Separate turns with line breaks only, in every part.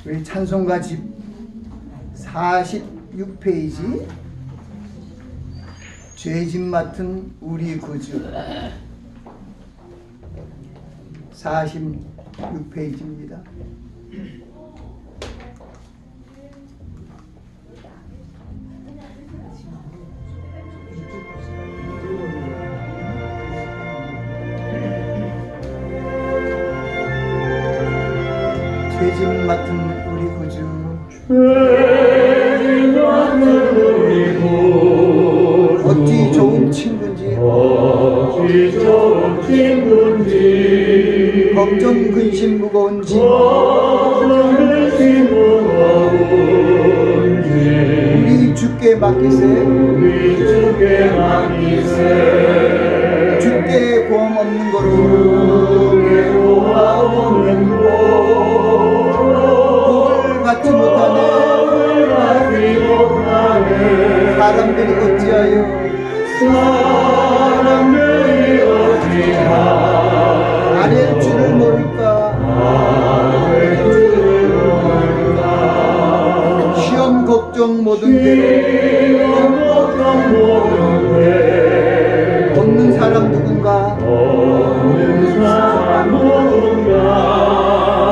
우리 찬송가 집 46페이지 죄짐 맡은 우리 구주 46페이지입니다. 죄짐 맡은 우리 구주
죄짐 맡은 우리 구주
어찌 좋은 친구인지
어찌 좋은 친구인지
걱정 근심 무거운지
걱정 근심 무거운지
우리 주께 맡기세
우리 주께 맡기세
주께 고함 없는 거로
주께 고함 없는 거
받지 못하네 사람들이 어찌하여 아랠 줄을 모를까 시험 걱정 모든 게 없는 사람 누군가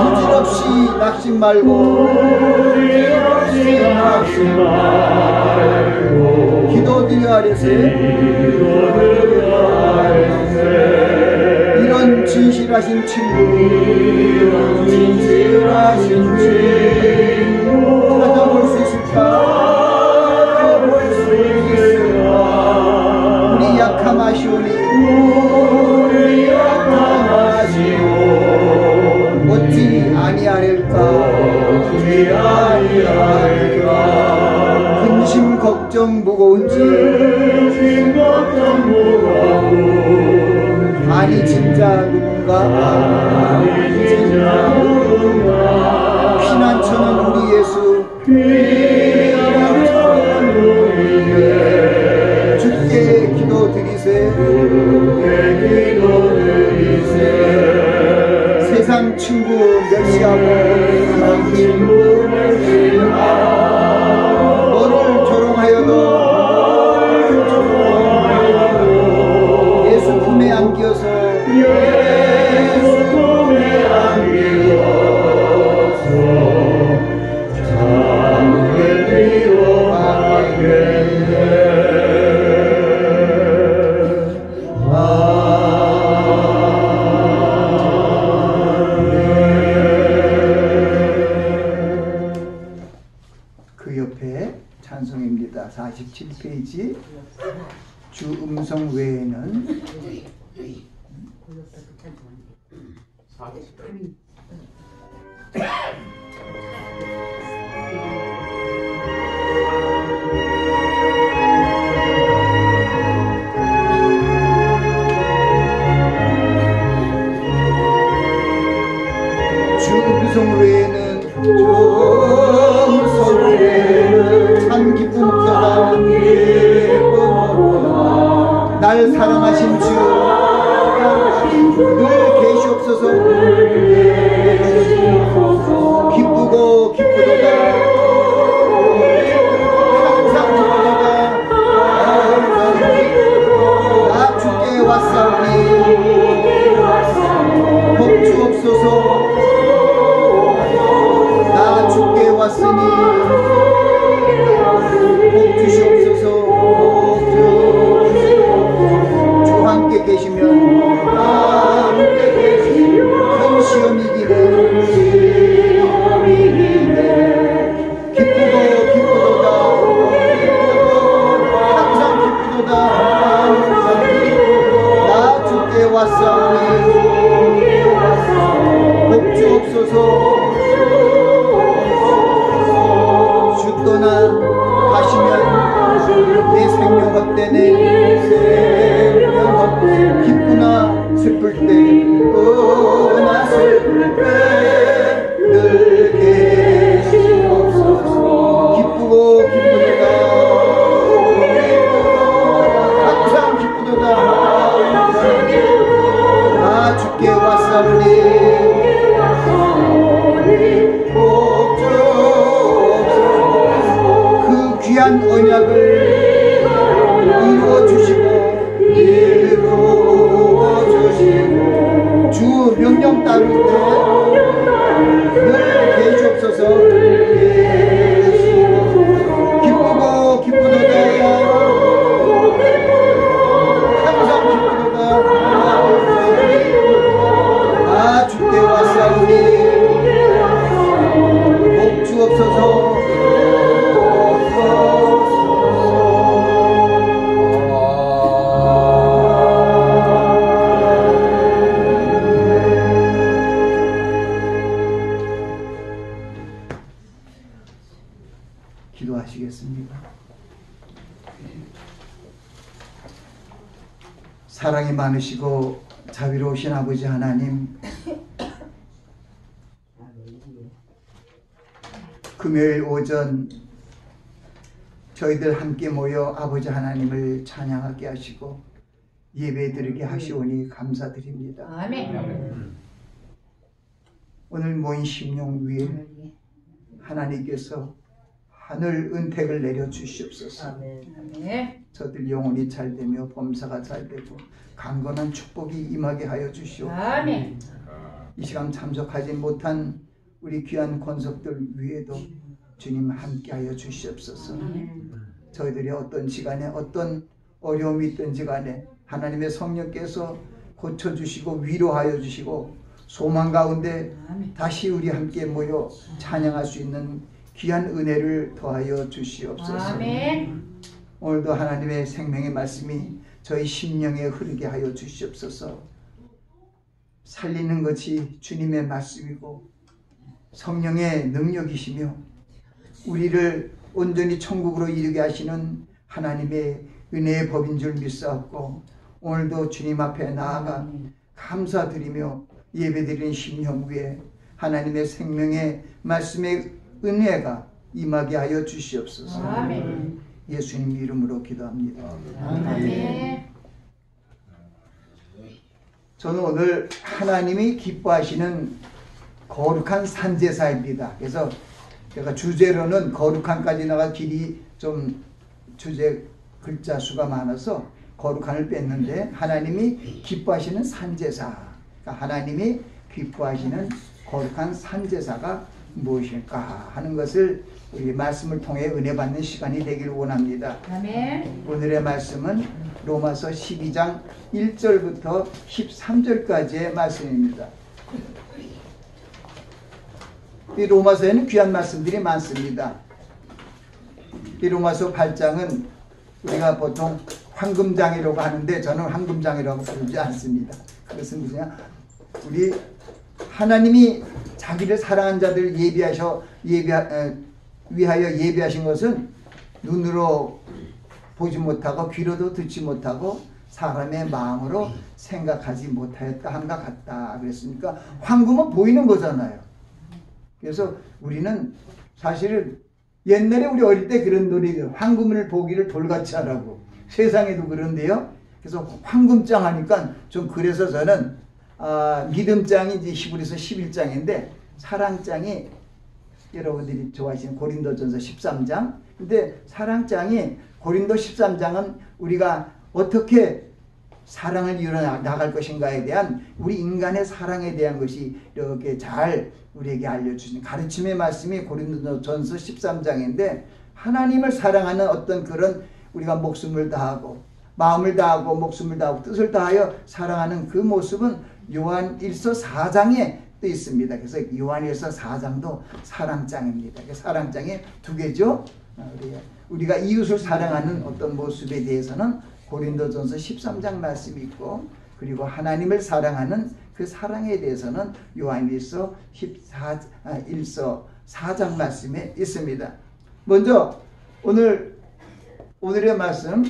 부질없이 낙심 말고 기도드려 아뢰세 이런 진실하신 친구 찾아볼 수 있을까 우리 약함하시오니 어찌 아니하릴까 근심 걱정 무거운지 아니 진짜 누군가 피난처는 우리 예수 주께 기도드리세 세상 친구 멸시하고 너를 조롱하여도 예수 품에 안기어서 그 옆에 찬송입니다. 47페이지 주 음성 외에는 주 음성 외에는 참 기쁨 없도다 날 사랑하신 주 늘 계시옵소서 기쁘고 기쁘도다 항상 기쁘도다 나 주께 왔사오니 복 주옵소서 나 주께 왔으니 복 주시옵소서 주 함께 계시면 큰 시험 이기네 기쁘고 기쁘도다 항상 기쁘도다 나 주께 왔사오니 복 주옵소서 주 떠나 가시면 내 생명 헛되네 기쁘나 슬플 때 떠나 슬플 때 늘 계시옵소서 기쁘고 기쁘도다 항상 기쁘도다 나 주께 왔사오니 복 귀한 언약을 이루어 주시고 주 명령 따를 때늘 계시옵소서. 기쁘고 기쁘도다 항상 기쁘도다. 아 주께 왔사오니 복 주옵소서. 기도하시겠습니다. 사랑이 많으시고 자비로우신 아버지 하나님, 금요일 오전 저희들 함께 모여 아버지 하나님을 찬양하게 하시고 예배드리게 하시오니 감사드립니다.
아멘.
오늘 모인 심령 위에 하나님께서 하늘 은택을 내려 주시옵소서.
아멘.
저들 영혼이 잘되며 범사가 잘되고 강건한 축복이 임하게 하여 주시오.
아멘.
이 시간 참석하지 못한 우리 귀한 권속들 위에도 주님 함께하여 주시옵소서. 저희들이 어떤 시간에 어떤 어려움이 있든지 간에 하나님의 성령께서 고쳐주시고 위로하여 주시고 소망 가운데 다시 우리 함께 모여 찬양할 수 있는 귀한 은혜를 더하여 주시옵소서.
아멘.
오늘도 하나님의 생명의 말씀이 저희 심령에 흐르게 하여 주시옵소서. 살리는 것이 주님의 말씀이고 성령의 능력이시며 우리를 온전히 천국으로 이르게 하시는 하나님의 은혜의 법인 줄 믿사옵고 오늘도 주님 앞에 나아가 감사드리며 예배드리는 심령 위에 하나님의 생명의 말씀의 은혜가 임하게 하여 주시옵소서.
아멘.
예수님 이름으로 기도합니다.
아멘.
저는 오늘 하나님이 기뻐하시는 거룩한 산제사입니다. 그래서 제가 주제로는 거룩한까지 나가 길이 좀 주제 글자 수가 많아서 거룩한을 뺐는데 하나님이 기뻐하시는 산제사, 그러니까 하나님이 기뻐하시는 거룩한 산제사가 무엇일까 하는 것을 우리 말씀을 통해 은혜 받는 시간이 되기를 원합니다.
아멘.
오늘의 말씀은 로마서 12장 1절부터 13절까지의 말씀입니다. 이 로마서에는 귀한 말씀들이 많습니다. 이 로마서 8장은 우리가 보통 황금장이라고 하는데 저는 황금장이라고 부르지 않습니다. 그것은 무엇이냐? 우리 하나님이 자기를 사랑한 자들을 위하여 예비하신 것은 눈으로 보지 못하고 귀로도 듣지 못하고 사람의 마음으로 생각하지 못하였다 함과 같다 그랬으니까 황금은 보이는 거잖아요. 그래서 우리는 사실은 옛날에 우리 어릴 때 그런 놀이, 황금을 보기를 돌같이 하라고. 세상에도 그런데요. 그래서 황금장 하니까 좀 그래서 저는 믿음장이 이제 히브리서 11장인데 사랑장이 여러분들이 좋아하시는 고린도전서 13장. 근데 사랑장이 고린도 13장은 우리가 어떻게 사랑을 이뤄나갈 것인가에 대한 우리 인간의 사랑에 대한 것이 이렇게 잘 우리에게 알려주시는 가르침의 말씀이 고린도전서 13장인데 하나님을 사랑하는 어떤 그런 우리가 목숨을 다하고 마음을 다하고 목숨을 다하고 뜻을 다하여 사랑하는 그 모습은 요한일서 4장에 또 있습니다. 그래서 요한일서 4장도 사랑장입니다. 사랑장이 두 개죠. 우리가 이웃을 사랑하는 어떤 모습에 대해서는 고린도전서 13장 말씀이 있고 그리고 하나님을 사랑하는 그 사랑에 대해서는 요한일서 4장 말씀에 있습니다. 먼저 오늘의 말씀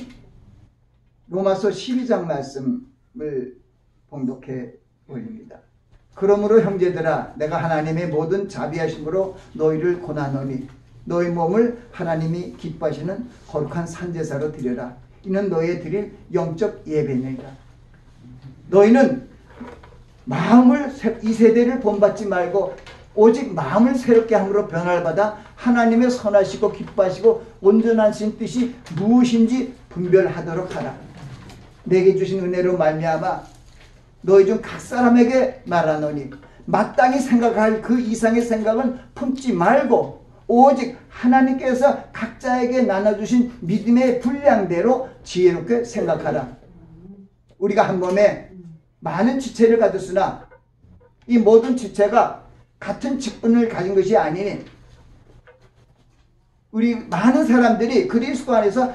로마서 12장 말씀을 봉독해 올립니다. 그러므로 형제들아 내가 하나님의 모든 자비하심으로 너희를 권하노니 너희 몸을 하나님이 기뻐하시는 거룩한 산제사로 드려라. 이는 너희에 드릴 영적 예배니라. 너희는 마음을 이 세대를 본받지 말고 오직 마음을 새롭게 함으로 변화를 받아 하나님의 선하시고 기뻐하시고 온전하신 뜻이 무엇인지 분별하도록 하라. 내게 주신 은혜로 말미암아 너희 중 각 사람에게 말하노니 마땅히 생각할 그 이상의 생각은 품지 말고 오직 하나님께서 각자에게 나눠주신 믿음의 분량대로 지혜롭게 생각하라. 우리가 한 몸에 많은 지체를 가졌으나 이 모든 지체가 같은 직분을 가진 것이 아니니 우리 많은 사람들이 그리스도 안에서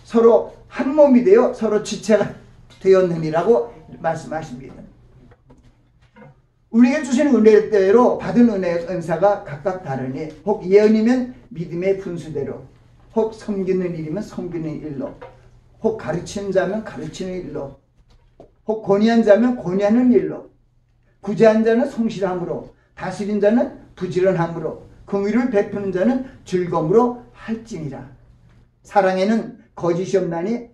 서로 한 몸이 되어 서로 지체가 되었느니라고 말씀하십니다. 우리에게 주신 은혜대로 받은 은사가 각각 다르니 혹 예언이면 믿음의 분수대로, 혹 섬기는 일이면 섬기는 일로, 혹 가르치는 자면 가르치는 일로, 혹 권위한 자면 권위하는 일로, 구제한 자는 성실함으로, 다스린 자는 부지런함으로, 긍휼을 베푸는 자는 즐거움으로 할지니라. 사랑에는 거짓이 없나니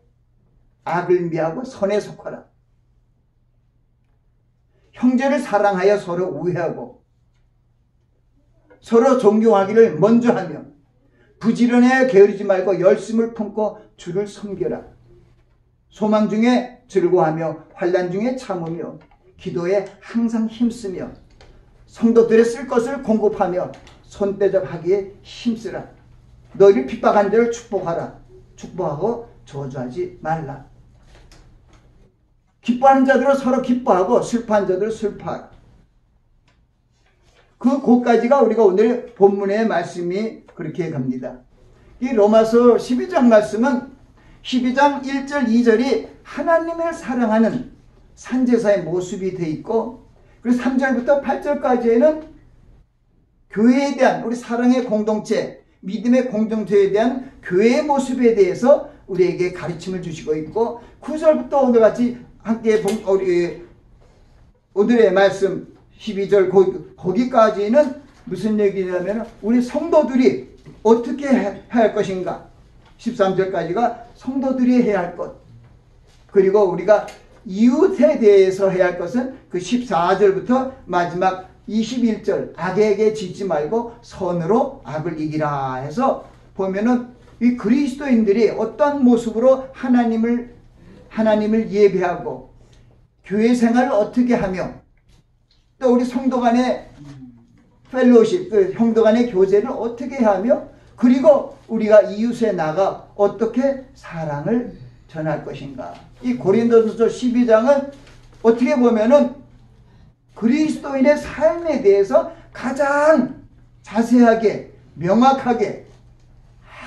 악을 미하고 선에 속하라. 형제를 사랑하여 서로 우애하고 서로 존경하기를 먼저 하며 부지런해 게으르지 말고 열심을 품고 주를 섬겨라. 소망 중에 즐거워하며 환난 중에 참으며 기도에 항상 힘쓰며 성도들의 쓸 것을 공급하며 손대접하기에 힘쓰라. 너희를 핍박한 자를 축복하라. 축복하고 저주하지 말라. 기뻐하는 자들은 서로 기뻐하고 슬퍼하는 자들은 슬퍼하라. 그 곳까지가 우리가 오늘 본문의 말씀이 그렇게 갑니다. 이 로마서 12장 말씀은 12장 1절 2절이 하나님을 사랑하는 산제사의 모습이 되어 있고, 그리고 3절부터 8절까지에는 교회에 대한 우리 사랑의 공동체, 믿음의 공동체에 대한 교회의 모습에 대해서 우리에게 가르침을 주시고 있고, 9절부터 오늘같이 함께 우리 오늘의 말씀 12절 거기까지는 무슨 얘기냐면 우리 성도들이 어떻게 해야 할 것인가, 13절까지가 성도들이 해야 할 것, 그리고 우리가 이웃에 대해서 해야 할 것은 그 14절부터 마지막 21절 악에게 지지 말고 선으로 악을 이기라 해서 보면은 이 그리스도인들이 어떤 모습으로 하나님을 예배하고 교회 생활을 어떻게 하며 또 우리 성도 간의 펠로십, 형도 간의 교제를 어떻게 하며 그리고 우리가 이웃에 나가 어떻게 사랑을 전할 것인가. 이 고린도전서 12장은 어떻게 보면은 그리스도인의 삶에 대해서 가장 자세하게 명확하게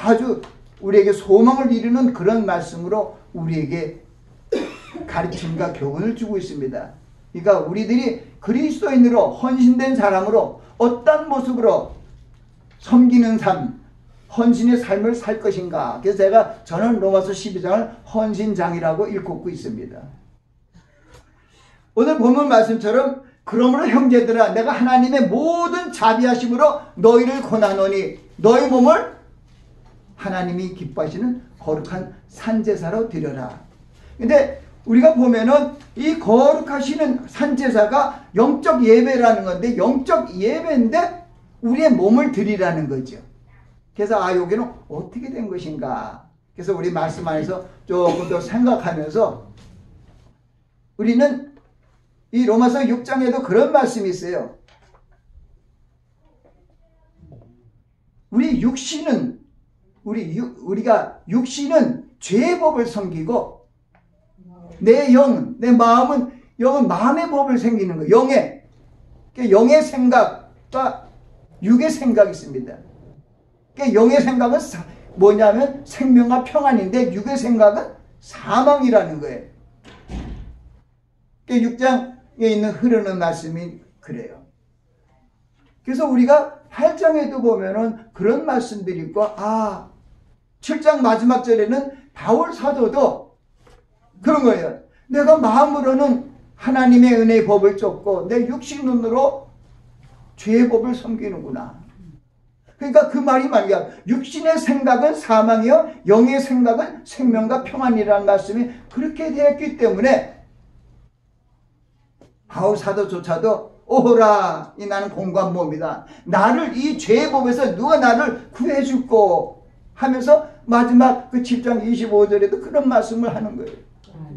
아주 우리에게 소망을 이루는 그런 말씀으로 우리에게 가르침과 교훈을 주고 있습니다. 그러니까 우리들이 그리스도인으로 헌신된 사람으로 어떤 모습으로 섬기는 삶, 헌신의 삶을 살 것인가. 그래서 저는 로마서 12장을 헌신장이라고 일컫고 있습니다. 오늘 본문 말씀처럼 그러므로 형제들아 내가 하나님의 모든 자비하심으로 너희를 권하노니 너희 몸을 하나님이 기뻐하시는 거룩한 산제사로 드려라. 근데 우리가 보면은 이 거룩하시는 산제사가 영적 예배라는 건데 영적 예배인데 우리의 몸을 드리라는 거죠. 그래서 여기는 어떻게 된 것인가. 그래서 우리 말씀 안에서 조금 더 생각하면서 우리는 이 로마서 6장에도 그런 말씀이 있어요. 우리가 육신은 죄의 법을 섬기고 내 영은, 내 마음은 마음의 법을 섬기는 거예요. 영의 생각과 육의 생각이 있습니다. 영의 생각은 뭐냐면 생명과 평안인데 육의 생각은 사망이라는 거예요. 6장에 있는 흐르는 말씀이 그래요. 그래서 우리가 8장에도 보면은 그런 말씀들이 있고 7장 마지막 절에는 바울 사도도 그런 거예요. 내가 마음으로는 하나님의 은혜의 법을 쫓고 내 육신 눈으로 죄의 법을 섬기는구나. 그러니까 그 말이 말이야. 육신의 생각은 사망이요 영의 생각은 생명과 평안이라는 말씀이 그렇게 되었기 때문에 바울 사도조차도 오호라 이 나는 공고한 몸이다. 나를 이 죄의 법에서 누가 나를 구해 줄꼬 하면서 마지막 그 7장 25절에도 그런 말씀을 하는 거예요.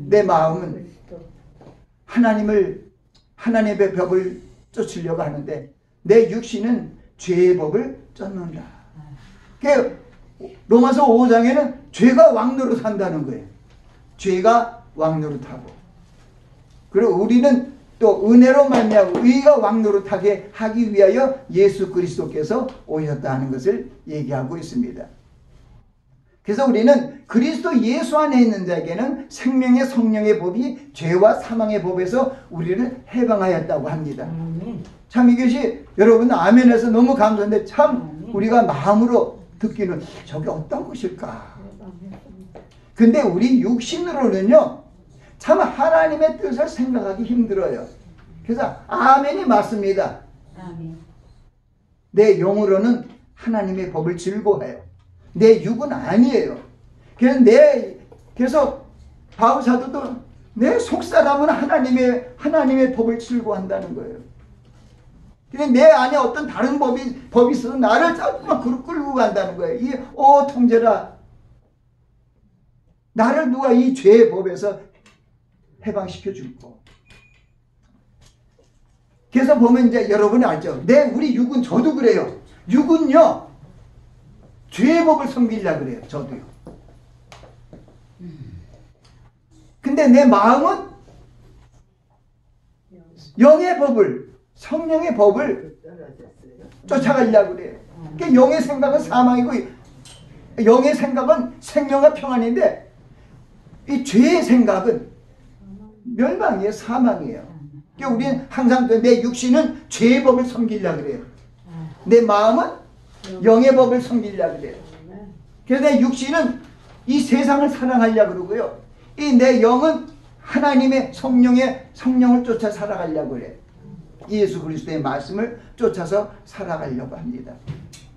내 마음은 하나님의 법을 쫓으려고 하는데 내 육신은 죄의 법을 쫓는다. 로마서 5장에는 죄가 왕노릇 한다는 거예요. 죄가 왕노릇하고, 그리고 우리는 또 은혜로 말미암아 의가 왕노릇하게 하기 위하여 예수 그리스도께서 오셨다 하는 것을 얘기하고 있습니다. 그래서 우리는 그리스도 예수 안에 있는 자에게는 생명의 성령의 법이 죄와 사망의 법에서 우리를 해방하였다고 합니다. 참 이것이 여러분 아멘에서 너무 감사한데 참 우리가 마음으로 듣기는 저게 어떤 것일까? 근데 우리 육신으로는요 참 하나님의 뜻을 생각하기 힘들어요. 그래서 아멘이 맞습니다. 내 영으로는 하나님의 법을 즐거워해요. 내 육은 아니에요. 그래서 바울 사도도 내 속사람은 하나님의 법을 즐거워한다는 거예요. 근데 내 안에 어떤 다른 법이 있어서 나를 자꾸만 끌고 간다는 거예요. 오 통제라, 나를 누가 이 죄의 법에서 해방시켜 줄고. 그래서 보면 이제 여러분이 알죠. 우리 육은, 저도 그래요. 육은요 죄의 법을 섬기려고 그래요. 저도요. 근데 내 마음은 영의 법을, 성령의 법을 쫓아가려고 그래요. 그러니까 영의 생각은 사망이고 영의 생각은 생명과 평안인데 이 죄의 생각은 멸망이에요. 사망이에요. 그러니까 우리는 항상 내 육신은 죄의 법을 섬기려고 그래요. 내 마음은 영의 법을 섬기려고 그래요. 그래서 내 육신은 이 세상을 사랑하려고 그러고요. 이 내 영은 하나님의 성령을 쫓아 살아가려고 그래요. 예수 그리스도의 말씀을 쫓아서 살아가려고 합니다.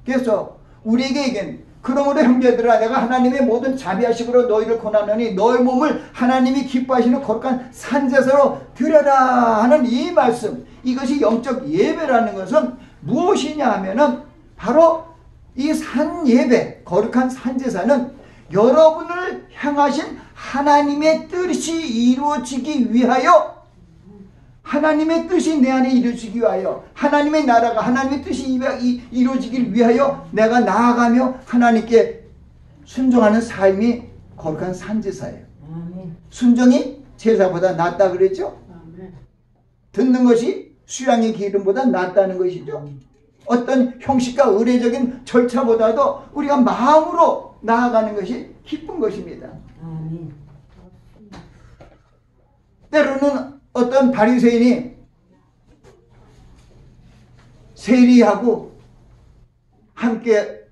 그래서 우리에게 그러므로 형제들아 내가 하나님의 모든 자비하심으로 너희를 권하노니 너희 몸을 하나님이 기뻐하시는 거룩한 산제사로 드려라 하는 이 말씀, 이것이 영적 예배라는 것은 무엇이냐 하면은 바로 이 산예배, 거룩한 산제사는 여러분을 향하신 하나님의 뜻이 이루어지기 위하여, 하나님의 뜻이 내 안에 이루어지기 위하여, 하나님의 나라가, 하나님의 뜻이 이루어지기 위하여 내가 나아가며 하나님께 순종하는 삶이 거룩한 산제사예요. 순종이 제사보다 낫다 그랬죠? 듣는 것이 수양의 기름보다 낫다는 것이죠. 어떤 형식과 의례적인 절차보다도 우리가 마음으로 나아가는 것이 기쁜 것입니다. 때로는 어떤 바리새인이 세리하고 함께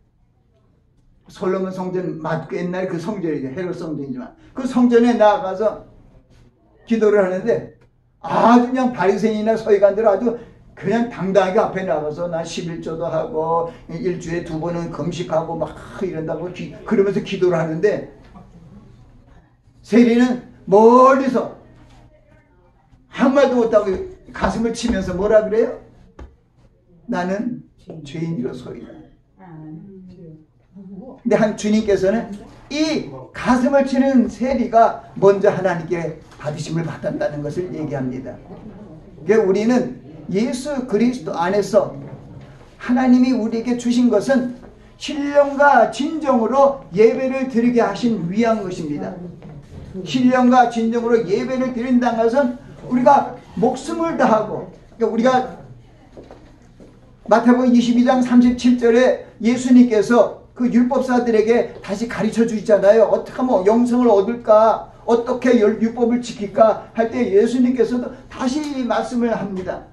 솔로몬 성전, 옛날 그 성전이죠. 헤롯 성전이지만 그 성전에 나아가서 기도를 하는데 아주 그냥 바리새인이나 서기관들 아주 그냥 당당하게 앞에 나가서 나 11조도 하고 일주일에 2번은 금식하고 막 이런다고 그러면서 기도를 하는데, 세리는 멀리서 한 말도 못하고 가슴을 치면서 뭐라 그래요? 나는 죄인이로소이다. 근데 한 주님께서는 이 가슴을 치는 세리가 먼저 하나님께 받으심을 받았다는 것을 얘기합니다. 그러니까 우리는 예수 그리스도 안에서 하나님이 우리에게 주신 것은 신령과 진정으로 예배를 드리게 하신 위한 것입니다. 신령과 진정으로 예배를 드린다는 것은 우리가 목숨을 다하고, 그러니까 우리가 마태복음 22장 37절에 예수님께서 그 율법사들에게 다시 가르쳐 주시잖아요. 어떻게 하면 영생을 얻을까, 어떻게 율법을 지킬까 할 때 예수님께서도 다시 말씀을 합니다.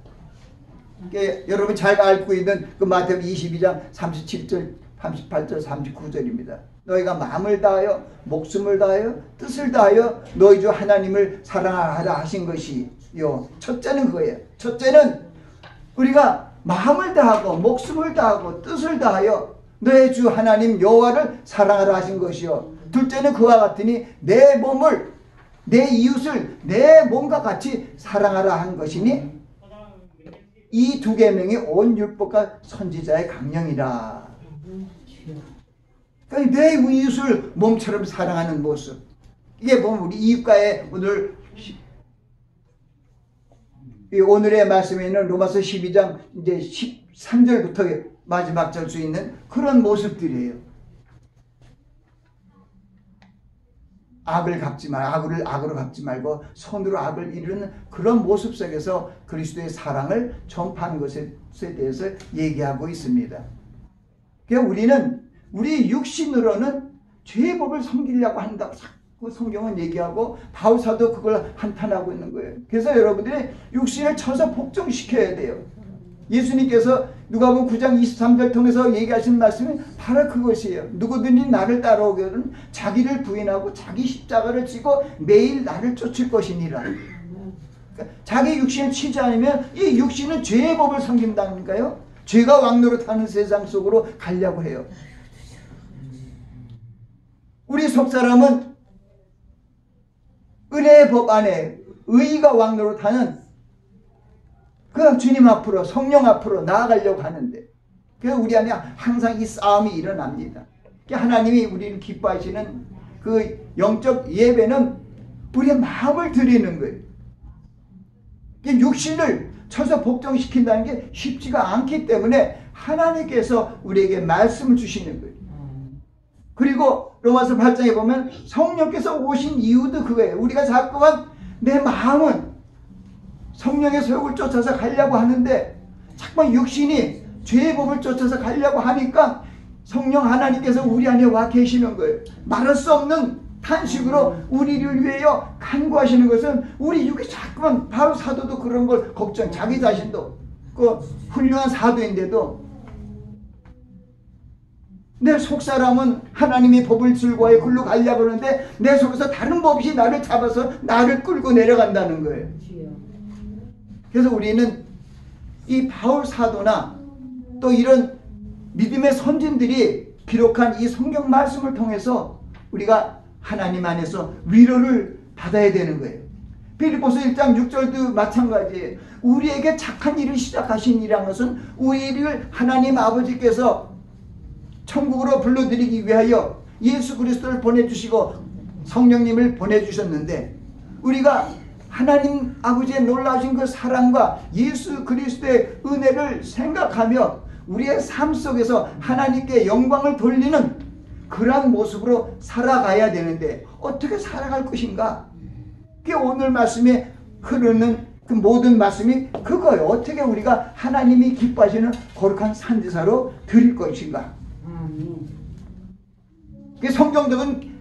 여러분 잘 알고 있는 그 마태복음 22장 37절, 38절, 39절입니다. 너희가 마음을 다하여 목숨을 다하여 뜻을 다하여 너희 주 하나님을 사랑하라 하신 것이요. 첫째는 그거예요. 첫째는 우리가 마음을 다하고 목숨을 다하고 뜻을 다하여 너희 주 하나님 여호와를 사랑하라 하신 것이요. 둘째는 그와 같으니 내 몸을, 내 이웃을 내 몸과 같이 사랑하라 한 것이니, 이 두 계명이 온 율법과 선지자의 강령이라. 그러니까 내 이웃을 몸처럼 사랑하는 모습. 이게 보면 우리 이웃과의 오늘의 말씀에 있는 로마서 12장 이제 13절부터 마지막 절 수 있는 그런 모습들이에요. 악을 갚지 악을 악으로 갚지 말고 손으로 악을 이루는 그런 모습 속에서 그리스도의 사랑을 전파하는 것에 대해서 얘기하고 있습니다. 그러니까 우리는 우리 육신으로는 죄의 법을 섬기려고 한다고 자꾸 성경은 얘기하고 바울 사도 그걸 한탄하고 있는 거예요. 그래서 여러분들이 육신을 쳐서 복종시켜야 돼요. 예수님께서 누가복음 9장 23절 통해서 얘기하신 말씀이 바로 그것이에요. 누구든지 나를 따라오거든 자기를 부인하고 자기 십자가를 지고 매일 나를 쫓을 것이니라. 그러니까 자기 육신을 치지 않으면 이 육신은 죄의 법을 섬긴다니까요. 죄가 왕노릇하는 세상 속으로 가려고 해요. 우리 속사람은 은혜의 법 안에 의가 왕노릇하는 그 주님 앞으로 성령 앞으로 나아가려고 하는데 그래서 우리 안에 항상 이 싸움이 일어납니다. 하나님이 우리를 기뻐하시는 그 영적 예배는 우리의 마음을 드리는 거예요. 육신을 쳐서 복종시킨다는 게 쉽지가 않기 때문에 하나님께서 우리에게 말씀을 주시는 거예요. 그리고 로마서 8장에 보면 성령께서 오신 이유도 그거예요. 우리가 자꾸만 내 마음은 성령의 소욕을 쫓아서 가려고 하는데 자꾸만 육신이 죄의 법을 쫓아서 가려고 하니까 성령 하나님께서 우리 안에 와 계시는 거예요. 말할 수 없는 탄식으로 우리를 위하여 간구하시는 것은 우리 육이 자꾸만 바로 사도도 그런 걸 걱정, 자기 자신도 그 훌륭한 사도인데도 내 속사람은 하나님의 법을 즐거워해 글로 가려고 하는데 내 속에서 다른 법이 나를 잡아서 나를 끌고 내려간다는 거예요. 그래서 우리는 이 바울 사도나 또 이런 믿음의 선진들이 기록한 이 성경 말씀을 통해서 우리가 하나님 안에서 위로를 받아야 되는 거예요. 빌립보서 1장 6절도 마찬가지예요. 우리에게 착한 일을 시작하신 이라는 것은 우리를 하나님 아버지께서 천국으로 불러들이기 위하여 예수 그리스도를 보내주시고 성령님을 보내주셨는데 우리가 하나님 아버지의 놀라우신 그 사랑과 예수 그리스도의 은혜를 생각하며 우리의 삶 속에서 하나님께 영광을 돌리는 그러한 모습으로 살아가야 되는데 어떻게 살아갈 것인가? 그게 오늘 말씀에 흐르는 그 모든 말씀이 그거예요. 어떻게 우리가 하나님이 기뻐하시는 거룩한 산지사로 드릴 것인가? 그게 성경적은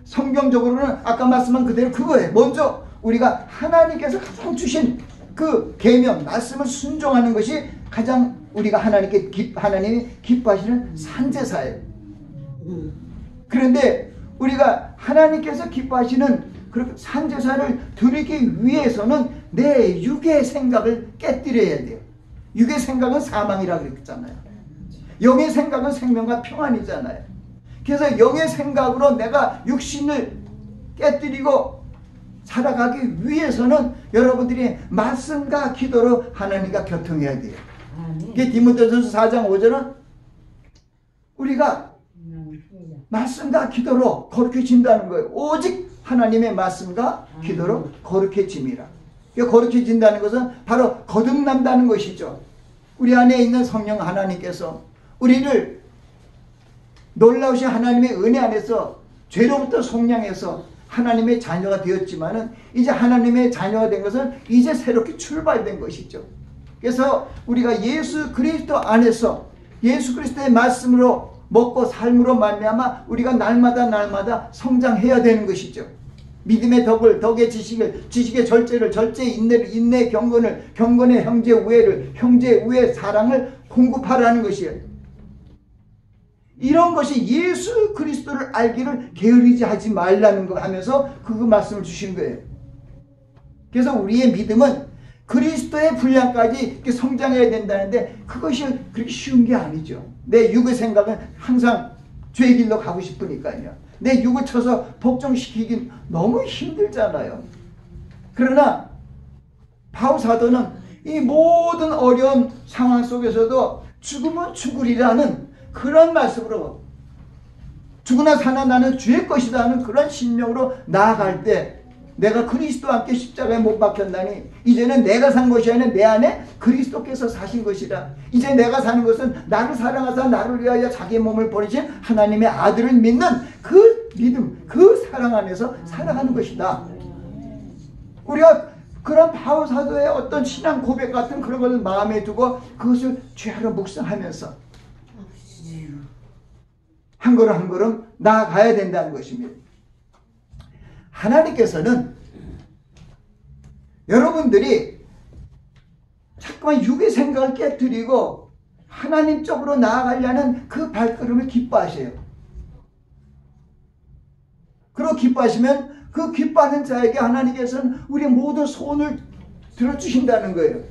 성경적으로는 아까 말씀한 그대로 그거예요. 먼저 우리가 하나님께서 가장 주신 그 계명 말씀을 순종하는 것이 가장 우리가 하나님이 기뻐하시는 산제사예요. 그런데 우리가 하나님께서 기뻐하시는 그 산제사를 드리기 위해서는 내 육의 생각을 깨뜨려야 돼요. 육의 생각은 사망이라고 그랬잖아요. 영의 생각은 생명과 평안이잖아요. 그래서 영의 생각으로 내가 육신을 깨뜨리고 살아가기 위해서는 여러분들이 말씀과 기도로 하나님과 교통해야 돼요. 이게 디모데전서 4장 5절은 우리가 말씀과 기도로 거룩해진다는 거예요. 오직 하나님의 말씀과 기도로 거룩해짐이라. 거룩해진다는 것은 바로 거듭난다는 것이죠. 우리 안에 있는 성령 하나님께서 우리를 놀라우신 하나님의 은혜 안에서 죄로부터 속량해서 하나님의 자녀가 되었지만은 이제 하나님의 자녀가 된 것은 이제 새롭게 출발된 것이죠. 그래서 우리가 예수 그리스도 안에서 예수 그리스도의 말씀으로 먹고 삶으로 말미암아 우리가 날마다 성장해야 되는 것이죠. 믿음의 덕의 지식의 절제를, 절제의 인내를, 인내의 경건을, 경건의 형제 우애를, 형제 우애의 사랑을 공급하라는 것이에요. 이런 것이 예수 그리스도를 알기를 게으르지 하지 말라는 거 하면서 그 말씀을 주신 거예요. 그래서 우리의 믿음은 그리스도의 분량까지 성장해야 된다는데 그것이 그렇게 쉬운 게 아니죠. 내 육의 생각은 항상 죄의 길로 가고 싶으니까요. 내 육을 쳐서 복종시키긴 너무 힘들잖아요. 그러나 바울 사도는 이 모든 어려운 상황 속에서도 죽으면 죽으리라는 그런 말씀으로 죽으나 사나 나는 주의 것이다 하는 그런 신령으로 나아갈 때 내가 그리스도와 함께 십자가에 못 박혔나니 이제는 내가 산 것이 아니라 내 안에 그리스도께서 사신 것이라. 이제 내가 사는 것은 나를 사랑하사 나를 위하여 자기 몸을 버리신 하나님의 아들을 믿는 그 믿음, 그 사랑 안에서 살아가는 것이다. 우리가 그런 바울 사도의 어떤 신앙 고백 같은 그런 것을 마음에 두고 그것을 죄하러 묵상하면서 한 걸음 한 걸음 나아가야 된다는 것입니다. 하나님께서는 여러분들이 자꾸만 육의 생각을 깨뜨리고 하나님 쪽으로 나아가려는 그 발걸음을 기뻐하세요. 그리고 기뻐하시면 그 기뻐하는 자에게 하나님께서는 우리의 모든 소원을 들어주신다는 거예요.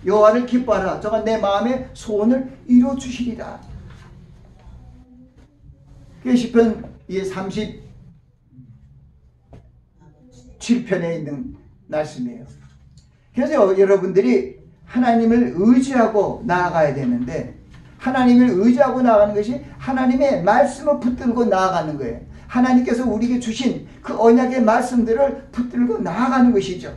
여호와를 기뻐하라. 저가 내 마음의 소원을 이루어주시리라. 그게 시편 37편에 있는 말씀이에요. 그래서 여러분들이 하나님을 의지하고 나아가야 되는데 하나님을 의지하고 나아가는 것이 하나님의 말씀을 붙들고 나아가는 거예요. 하나님께서 우리에게 주신 그 언약의 말씀들을 붙들고 나아가는 것이죠.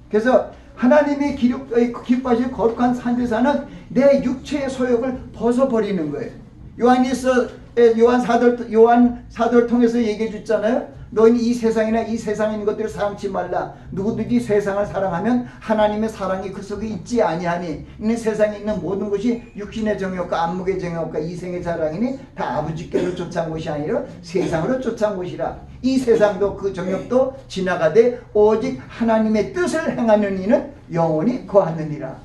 그래서 하나님이 기뻐하실 거룩한 산제사는 내 육체의 소욕을 벗어버리는 거예요. 요한 사도를 통해서 얘기해 줬잖아요. 너희는 이 세상이나 이 세상에 있는 것들을 사랑치 말라. 누구든지 세상을 사랑하면 하나님의 사랑이 그 속에 있지 아니하니 이는 세상에 있는 모든 것이 육신의 정욕과 안목의 정욕과 이생의 자랑이니 다 아버지께로 쫓아온 것이 아니라 세상으로 쫓아온 것이라. 이 세상도 그 정욕도 지나가되 오직 하나님의 뜻을 행하는 이는 영원히 거하느니라.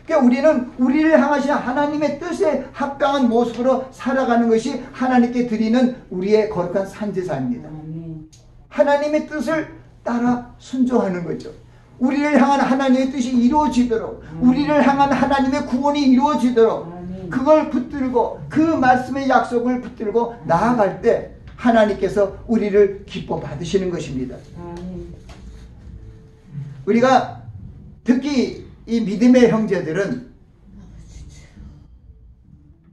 그러니까 우리는 우리를 향하신 하나님의 뜻에 합당한 모습으로 살아가는 것이 하나님께 드리는 우리의 거룩한 산제사입니다. 하나님의 뜻을 따라 순종하는 거죠. 우리를 향한 하나님의 뜻이 이루어지도록 우리를 향한 하나님의 구원이 이루어지도록 그걸 붙들고 그 말씀의 약속을 붙들고 나아갈 때 하나님께서 우리를 기뻐 받으시는 것입니다. 우리가 특히 이 믿음의 형제들은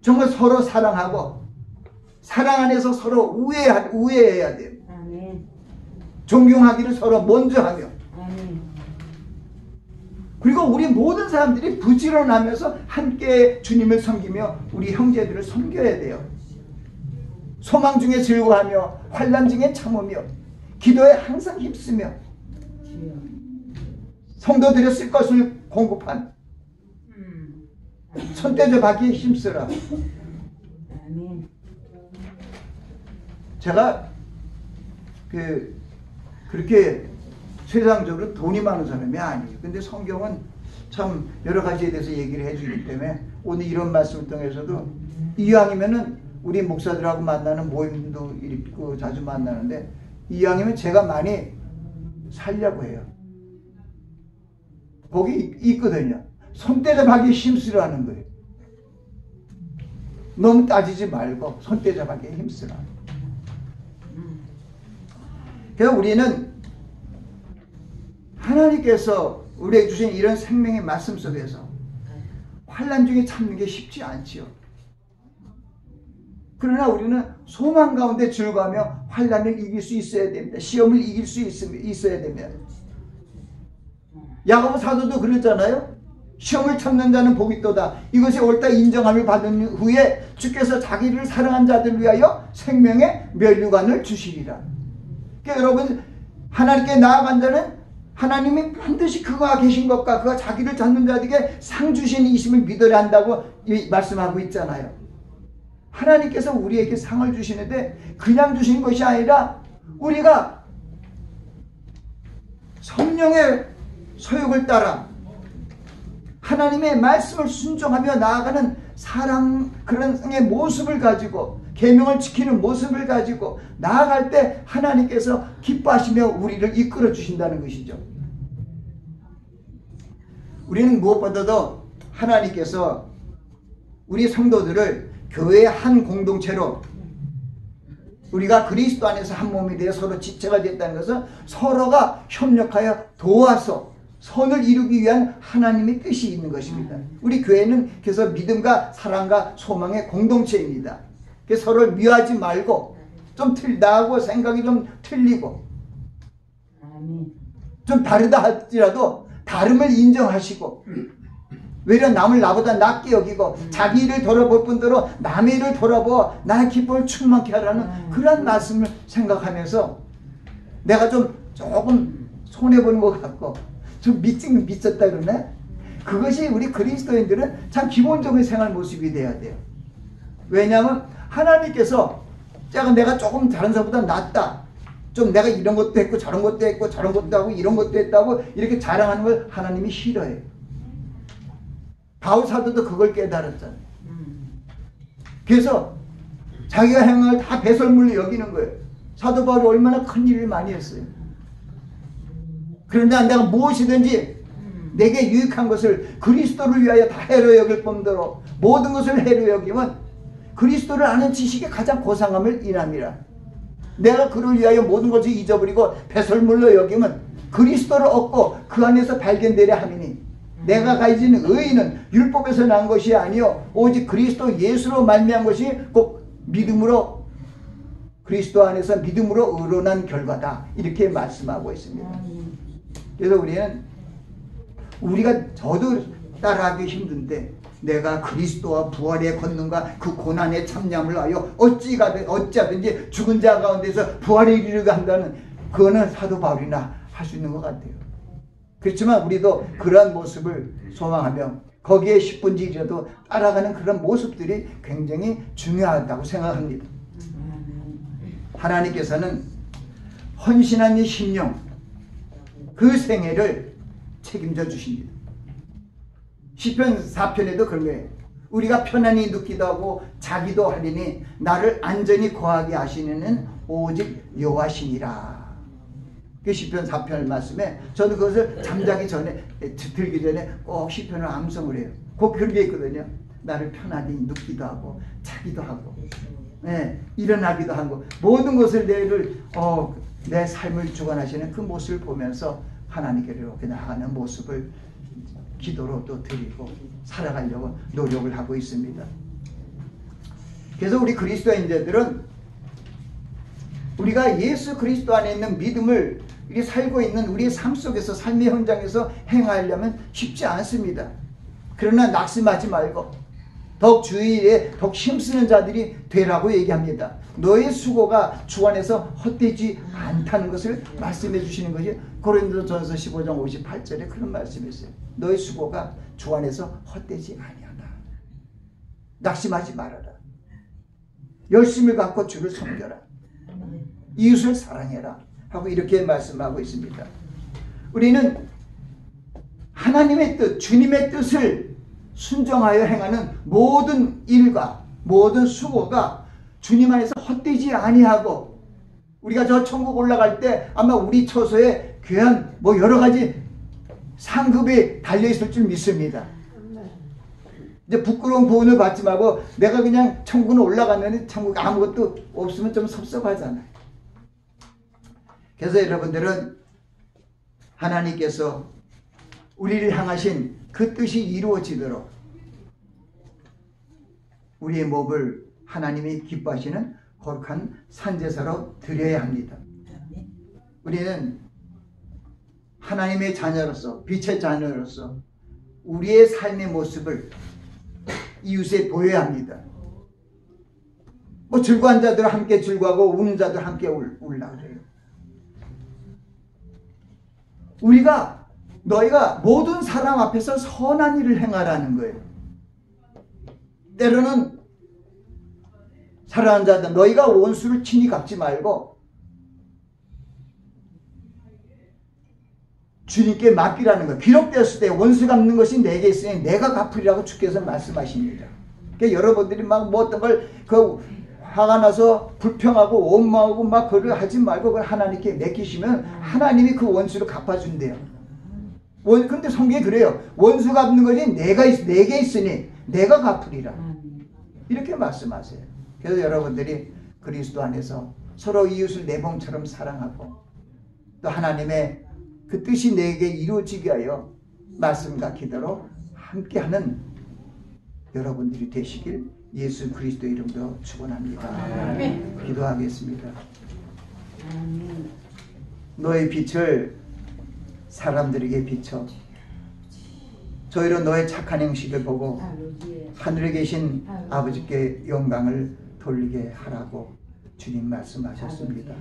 정말 서로 사랑하고 사랑 안에서 서로 우애해야 돼요. 존경하기를 서로 먼저 하며 그리고 우리 모든 사람들이 부지런하면서 함께 주님을 섬기며 우리 형제들을 섬겨야 돼요. 소망 중에 즐거워하며 환난 중에 참으며 기도에 항상 힘쓰며 성도들의 쓸 것을 공급한 손대저 받기에 힘쓰라. 제가 그렇게 세상적으로 돈이 많은 사람이 아니에요. 근데 성경은 참 여러 가지에 대해서 얘기를 해주기 때문에 오늘 이런 말씀을 통해서도 이왕이면은 우리 목사들하고 만나는 모임도 있고 자주 만나는데 이왕이면 제가 많이 살려고 해요. 거기 있거든요. 손대자 받기에 힘쓰라는 거예요. 너무 따지지 말고 손대자 받기에 힘쓰라. 그래서 우리는 하나님께서 우리에게 주신 이런 생명의 말씀 속에서 환난 중에 참는 게 쉽지 않지요. 그러나 우리는 소망 가운데 즐거워하며 환난을 이길 수 있어야 됩니다. 시험을 이길 수 있어야 됩니다. 야고보 사도도 그랬잖아요. 시험을 참는 자는 복이 있도다. 이것이 옳다 인정함을 받은 후에 주께서 자기를 사랑한 자들을 위하여 생명의 면류관을 주시리라. 그러니까 여러분 하나님께 나아간 자는 하나님이 반드시 그가 계신 것과 그가 자기를 찾는 자들에게 상 주신 이심을 믿어야 한다고 말씀하고 있잖아요. 하나님께서 우리에게 상을 주시는데 그냥 주신 것이 아니라 우리가 성령의 소욕을 따라 하나님의 말씀을 순종하며 나아가는 사랑 그런 모습을 가지고 계명을 지키는 모습을 가지고 나아갈 때 하나님께서 기뻐하시며 우리를 이끌어 주신다는 것이죠. 우리는 무엇보다도 하나님께서 우리 성도들을 교회의 한 공동체로 우리가 그리스도 안에서 한 몸이 되어 서로 지체가 됐다는 것은 서로가 협력하여 도와서 선을 이루기 위한 하나님의 뜻이 있는 것입니다. 우리 교회는 그래서 믿음과 사랑과 소망의 공동체입니다. 그래서 서로를 미워하지 말고 좀 나하고 생각이 좀 틀리고 좀 다르다 할지라도 다름을 인정하시고 외려 남을 나보다 낮게 여기고 자기 일을 돌아볼 뿐더러 남의 일을 돌아보아 나의 기쁨을 충만케 하라는 그런 말씀을 생각하면서 내가 조금 손해보는 것 같고 좀 미쳤다 그러네. 그것이 우리 그리스도인들은 참 기본적인 생활 모습이 돼야 돼요. 왜냐하면 하나님께서 내가 조금 다른 사람보다 낫다, 좀 내가 이런 것도 했고 저런 것도 했고 저런 것도 하고 이런 것도 했다고 이렇게 자랑하는 걸 하나님이 싫어해요. 바울 사도도 그걸 깨달았잖아요. 그래서 자기가 행한 걸 다 배설물로 여기는 거예요. 사도 바울이 얼마나 큰 일을 많이 했어요. 그런데 내가 무엇이든지 내게 유익한 것을 그리스도를 위하여 다 해로 여길 뿐더러 모든 것을 해로 여기면 그리스도를 아는 지식에 가장 고상함을 인함이라. 내가 그를 위하여 모든 것을 잊어버리고 배설물로 여기면 그리스도를 얻고 그 안에서 발견되려 함이니 내가 가진 의의는 율법에서 난 것이 아니요 오직 그리스도 예수로 말미암은 것이 꼭 믿음으로 그리스도 안에서 믿음으로 의로난 결과다 이렇게 말씀하고 있습니다. 그래서 우리가 저도 따라하기 힘든데 내가 그리스도와 부활의 권능과 그 고난의 참념을 하여 어찌하든지 죽은 자 가운데서 부활에 이르게 한다는 그거는 사도 바울이나 할 수 있는 것 같아요. 그렇지만 우리도 그러한 모습을 소망하며 거기에 10분지라도 따라가는 그런 모습들이 굉장히 중요하다고 생각합니다. 하나님께서는 헌신한 이 심령 그 생애를 책임져 주십니다. 시편 4편에도 그런 거예요. 우리가 편안히 눕기도 하고 자기도 하리니 나를 안전히 거하게 하시는 오직 여호와시니라. 그 시편 4편 말씀에 저는 그것을 잠자기 전에 들기 전에 꼭 시편을 암송을 해요. 꼭 그런 게 있거든요. 나를 편안히 눕기도 하고 자기도 하고 일어나기도 하고 모든 것을 내 삶을 주관하시는 그 모습을 보면서 하나님께로 이렇게 나아가는 모습을 기도로 또 드리고 살아가려고 노력을 하고 있습니다. 그래서 우리 그리스도인들은 우리가 예수 그리스도 안에 있는 믿음을 이렇게 살고 있는 우리의 삶 속에서 삶의 현장에서 행하려면 쉽지 않습니다. 그러나 낙심하지 말고 더욱 주위에 더욱 힘쓰는 자들이 되라고 얘기합니다. 너의 수고가 주 안에서 헛되지 않다는 것을 말씀해 주시는 것이 고린도전서 15장 58절에 그런 말씀이 있어요. 너의 수고가 주 안에서 헛되지 아니하다. 낙심하지 말아라. 열심을 갖고 주를 섬겨라. 이웃을 사랑해라 하고 이렇게 말씀하고 있습니다. 우리는 하나님의 뜻, 주님의 뜻을 순종하여 행하는 모든 일과 모든 수고가 주님 안에서 헛되지 아니하고 우리가 저 천국 올라갈 때 아마 우리 처소에 귀한 여러 가지 상급이 달려있을 줄 믿습니다. 이제 부끄러운 구원을 받지 말고 내가 그냥 천국은 올라갔는데 천국에 아무것도 없으면 좀 섭섭하잖아요. 그래서 여러분들은 하나님께서 우리를 향하신 그 뜻이 이루어지도록 우리의 몸을 하나님이 기뻐하시는 거룩한 산제사로 드려야 합니다. 우리는 하나님의 자녀로서 빛의 자녀로서 우리의 삶의 모습을 이웃에 보여야 합니다. 즐거운 자들 함께 즐거워하고 우는 자들 함께 울라 그래요. 너희가 모든 사람 앞에서 선한 일을 행하라는 거예요. 때로는 사랑하는 자들 너희가 원수를 친히 갚지 말고 주님께 맡기라는 거예요. 기록되었을 때 원수 갚는 것이 내게 있으니 내가 갚으리라고 주께서 말씀하십니다. 그러니까 여러분들이 어떤 걸 화가 나서 불평하고 원망하고 그걸 하지 말고 그걸 하나님께 맡기시면 하나님이 그 원수를 갚아준대요. 근데 성경이 그래요. 원수 갚는 것이 내게 있으니 내가 갚으리라. 이렇게 말씀하세요. 그래서 여러분들이 그리스도 안에서 서로 이웃을 내 몸처럼 사랑하고 또 하나님의 그 뜻이 내게 이루어지게 하여 말씀과 기도로 함께하는 여러분들이 되시길 예수 그리스도 이름으로 축원합니다.
아멘.
기도하겠습니다. 너의 빛을 사람들에게 비춰 저희로 너의 착한 행실을 보고 하늘에 계신 아버지께 영광을 돌리게 하라고 주님 말씀하셨습니다.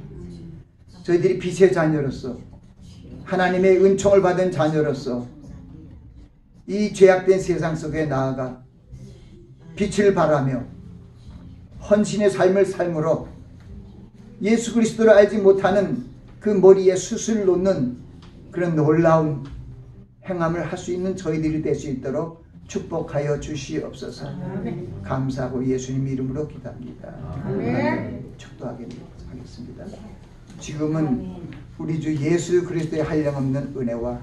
저희들이 빛의 자녀로서 하나님의 은총을 받은 자녀로서 이 죄악된 세상 속에 나아가 빛을 발하며 헌신의 삶을 삶으로 예수 그리스도를 알지 못하는 그 머리에 숯을 놓는 그런 놀라운 행함을 할 수 있는 저희들이 될 수 있도록 축복하여 주시옵소서. 감사하고 예수님 이름으로 기도합니다. 축도하겠습니다. 지금은 우리 주 예수 그리스도의 한량없는 은혜와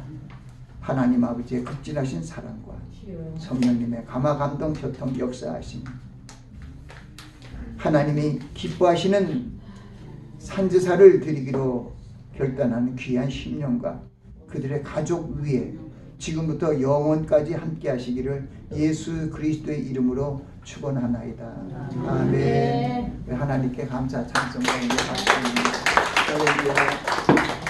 하나님 아버지의 극진하신 사랑과 성령님의 감화 감동 교통 역사하심, 하나님이 기뻐하시는 산제사를 드리기로 결단하는 귀한 심령과 그들의 가족 위에 지금부터 영원까지 함께 하시기를 예수 그리스도의 이름으로 축원하나이다. 아멘. 하나님께 감사 찬송과 박수 올립니다. 할렐루야.